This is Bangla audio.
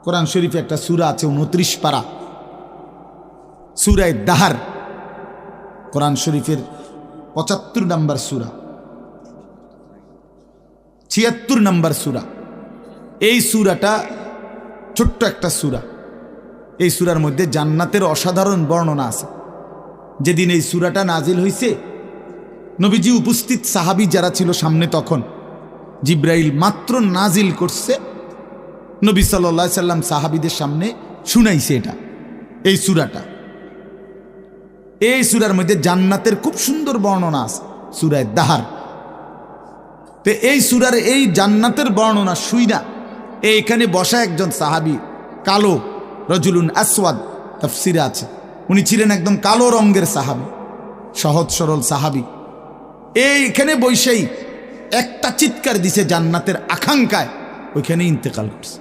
কোরআন শরীফে একটা সূরা আছে 29 পারা, সূরায়ে দাহার, কোরআন শরীফের 75 নম্বর সূরা, 76 নম্বর সূরা। এই সূরাটা ছোট্ট একটা সূরা। এই সূরার মধ্যে জান্নাতের অসাধারণ বর্ণনা আছে। যেদিন এই সূরাটা নাজিল হয়েছে, নবীজি উপস্থিত, সাহাবী যারা ছিল সামনে, তখন জিব্রাইল মাত্র নাজিল করছে, নবী সাল্লাল্লাহু আলাইহি সাল্লাম সাহাবীদের সামনে শুনাইছে এটা, এই সূরাটা। এই সূরার মধ্যে জান্নাতের খুব সুন্দর বর্ণনা আছে, সূরায়ে দাহার। তো এই সূরার এই জান্নাতের বর্ণনা শুইনা এইখানে বসা একজন সাহাবী, কালো, রজুলুন আসওয়াদ, তাফসিরে আছে, উনি ছিলেন একদম কালো রঙের সাহাবী, সহজ সরল সাহাবী। এইখানে বসেই একটা চিৎকার দিছে জান্নাতের আকাঙ্ক্ষায়, ওইখানে ইন্তেকাল করছে।